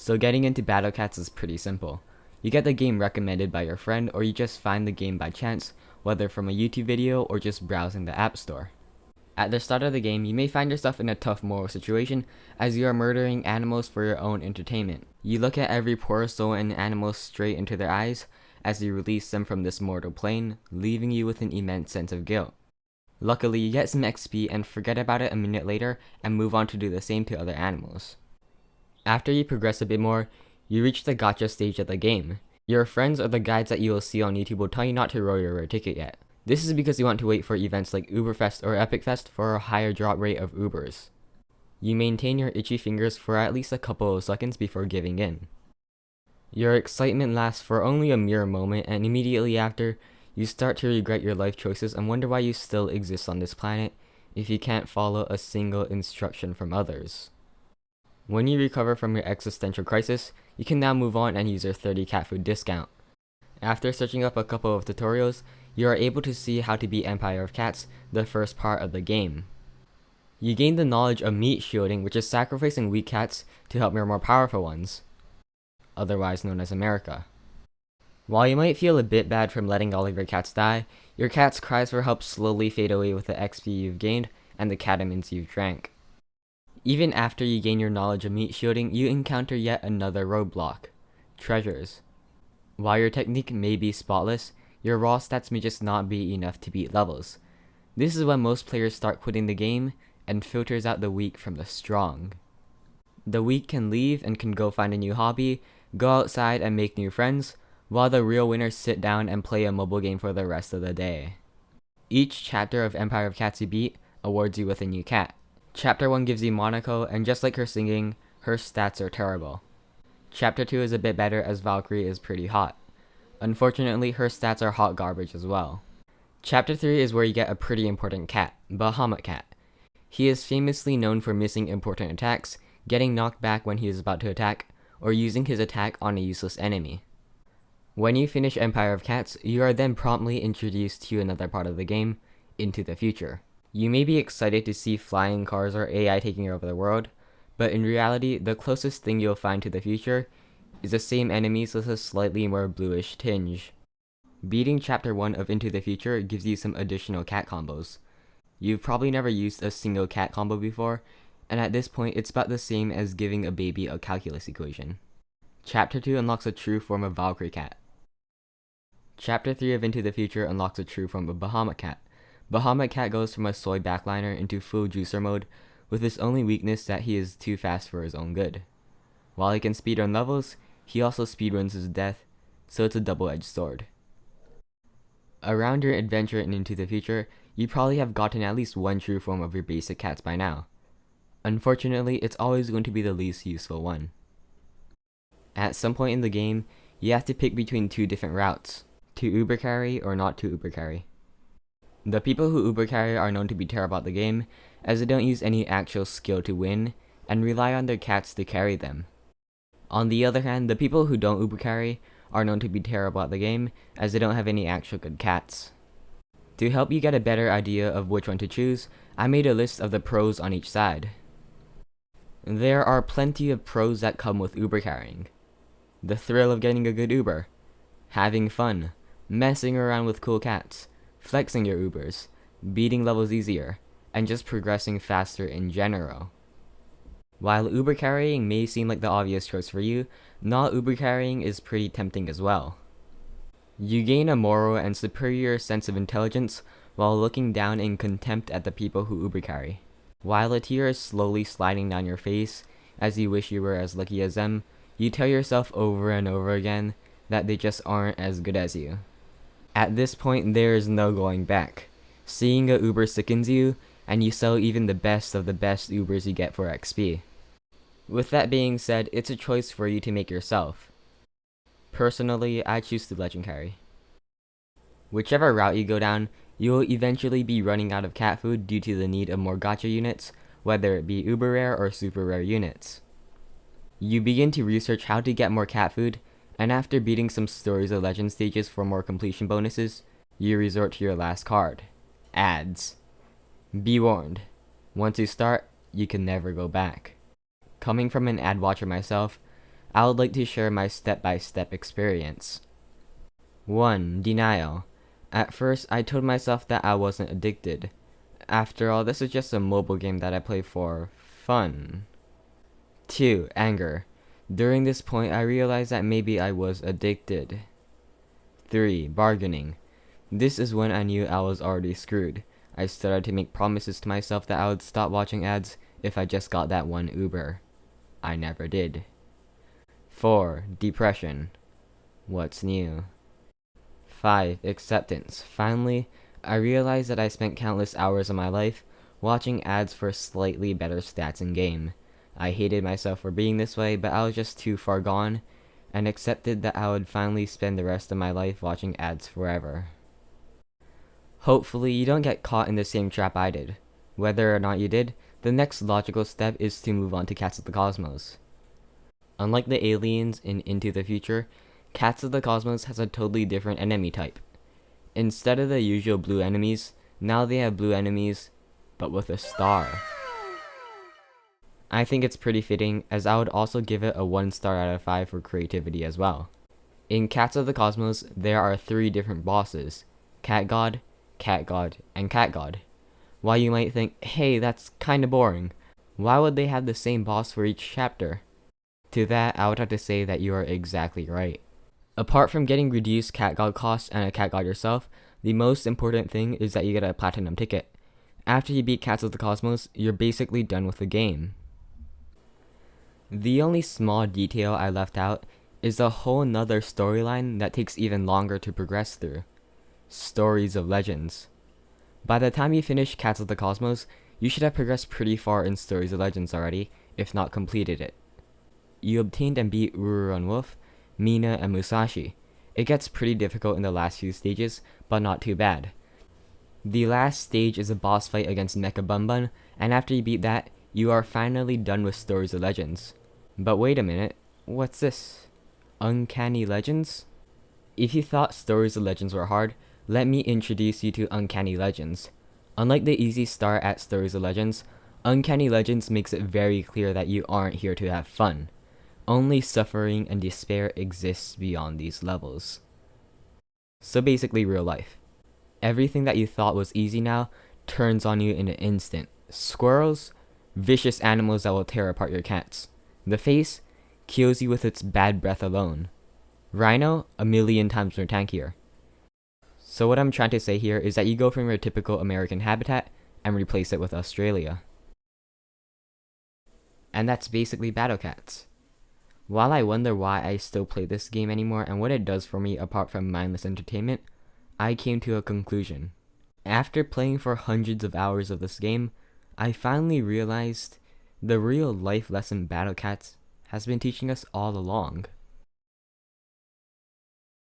So getting into Battle Cats is pretty simple. You get the game recommended by your friend, or you just find the game by chance, whether from a YouTube video or just browsing the App Store. At the start of the game, you may find yourself in a tough moral situation as you are murdering animals for your own entertainment. You look at every poor soul and animal straight into their eyes as you release them from this mortal plane, leaving you with an immense sense of guilt. Luckily, you get some XP and forget about it a minute later and move on to do the same to other animals. After you progress a bit more, you reach the gacha stage of the game. Your friends or the guides that you will see on YouTube will tell you not to roll your rare ticket yet. This is because you want to wait for events like Uberfest or Epicfest for a higher drop rate of Ubers. You maintain your itchy fingers for at least a couple of seconds before giving in. Your excitement lasts for only a mere moment, and immediately after, you start to regret your life choices and wonder why you still exist on this planet if you can't follow a single instruction from others. When you recover from your existential crisis, you can now move on and use your 30 cat food discount. After searching up a couple of tutorials, you are able to see how to beat Empire of Cats, the first part of the game. You gain the knowledge of meat shielding, which is sacrificing weak cats to help your more powerful ones, otherwise known as America. While you might feel a bit bad from letting all of your cats die, your cat's cries for help slowly fade away with the XP you've gained and the catamins you've drank. Even after you gain your knowledge of meat shielding, you encounter yet another roadblock: treasures. While your technique may be spotless, your raw stats may just not be enough to beat levels. This is when most players start quitting the game and filters out the weak from the strong. The weak can leave and can go find a new hobby, go outside and make new friends, while the real winners sit down and play a mobile game for the rest of the day. Each chapter of Empire of Cats you beat awards you with a new cat. Chapter 1 gives you Monaco, and just like her singing, her stats are terrible. Chapter 2 is a bit better as Valkyrie is pretty hot. Unfortunately, her stats are hot garbage as well. Chapter 3 is where you get a pretty important cat, Bahamut Cat. He is famously known for missing important attacks, getting knocked back when he is about to attack, or using his attack on a useless enemy. When you finish Empire of Cats, you are then promptly introduced to another part of the game, Into the Future. You may be excited to see flying cars or AI taking over the world, but in reality, the closest thing you'll find to the future is the same enemies with a slightly more bluish tinge. Beating Chapter 1 of Into the Future gives you some additional cat combos. You've probably never used a single cat combo before, and at this point it's about the same as giving a baby a calculus equation. Chapter 2 unlocks a true form of Valkyrie Cat. Chapter 3 of Into the Future unlocks a true form of Bahamut Cat. Bahamut Cat goes from a soy backliner into full juicer mode, with his only weakness that he is too fast for his own good. While he can speedrun levels, he also speedruns his death, so it's a double-edged sword. Around your adventure and Into the Future, you probably have gotten at least one true form of your basic cats by now. Unfortunately, it's always going to be the least useful one. At some point in the game, you have to pick between two different routes: to ubercarry or not to ubercarry. The people who ubercarry are known to be terrible at the game, as they don't use any actual skill to win, and rely on their cats to carry them. On the other hand, the people who don't ubercarry are known to be terrible at the game, as they don't have any actual good cats. To help you get a better idea of which one to choose, I made a list of the pros on each side. There are plenty of pros that come with ubercarrying. The thrill of getting a good Uber, having fun, messing around with cool cats, flexing your Ubers, beating levels easier, and just progressing faster in general. While Uber carrying may seem like the obvious choice for you, not Uber carrying is pretty tempting as well. You gain a moral and superior sense of intelligence while looking down in contempt at the people who Uber carry. While a tear is slowly sliding down your face as you wish you were as lucky as them, you tell yourself over and over again that they just aren't as good as you. At this point, there is no going back. Seeing a Uber sickens you, and you sell even the best of the best Ubers you get for XP. With that being said, it's a choice for you to make yourself. Personally, I choose to legend carry. Whichever route you go down, you will eventually be running out of cat food due to the need of more gacha units, whether it be uber rare or super rare units. You begin to research how to get more cat food, and after beating some Stories of Legend stages for more completion bonuses, you resort to your last card: ads. Be warned, once you start, you can never go back. Coming from an ad watcher myself, I would like to share my step-by-step experience. 1. Denial. At first, I told myself that I wasn't addicted. After all, this is just a mobile game that I play for fun. 2. Anger. During this point, I realized that maybe I was addicted. 3. Bargaining. This is when I knew I was already screwed. I started to make promises to myself that I would stop watching ads if I just got that one Uber. I never did. 4. Depression. What's new? 5. Acceptance. Finally, I realized that I spent countless hours of my life watching ads for slightly better stats in-game. I hated myself for being this way, but I was just too far gone, and accepted that I would finally spend the rest of my life watching ads forever. Hopefully, you don't get caught in the same trap I did. Whether or not you did, the next logical step is to move on to Cats of the Cosmos. Unlike the aliens in Into the Future, Cats of the Cosmos has a totally different enemy type. Instead of the usual blue enemies, now they have blue enemies, but with a star. I think it's pretty fitting, as I would also give it a 1 star out of 5 for creativity as well. In Cats of the Cosmos, there are 3 different bosses: Cat God, and Cat God. While you might think, hey, that's kinda boring, why would they have the same boss for each chapter? To that, I would have to say that you are exactly right. Apart from getting reduced Cat God costs and a Cat God yourself, the most important thing is that you get a platinum ticket. After you beat Cats of the Cosmos, you're basically done with the game. The only small detail I left out is a whole nother storyline that takes even longer to progress through. Stories of Legends. By the time you finish Cats of the Cosmos, you should have progressed pretty far in Stories of Legends already, if not completed it. You obtained and beat Ururun Wolf, Mina, and Musashi. It gets pretty difficult in the last few stages, but not too bad. The last stage is a boss fight against Mecha Bunbun, and after you beat that, you are finally done with Stories of Legends. But wait a minute, what's this? Uncanny Legends? If you thought Stories of Legends were hard, let me introduce you to Uncanny Legends. Unlike the easy start at Stories of Legends, Uncanny Legends makes it very clear that you aren't here to have fun. Only suffering and despair exists beyond these levels. So basically real life. Everything that you thought was easy now turns on you in an instant. Squirrels? Vicious animals that will tear apart your cats. The face? Kills you with its bad breath alone. Rhino? A million times more tankier. So what I'm trying to say here is that you go from your typical American habitat and replace it with Australia. And that's basically Battle Cats. While I wonder why I still play this game anymore and what it does for me apart from mindless entertainment, I came to a conclusion. After playing for hundreds of hours of this game, I finally realized the real life lesson Battle Cats has been teaching us all along.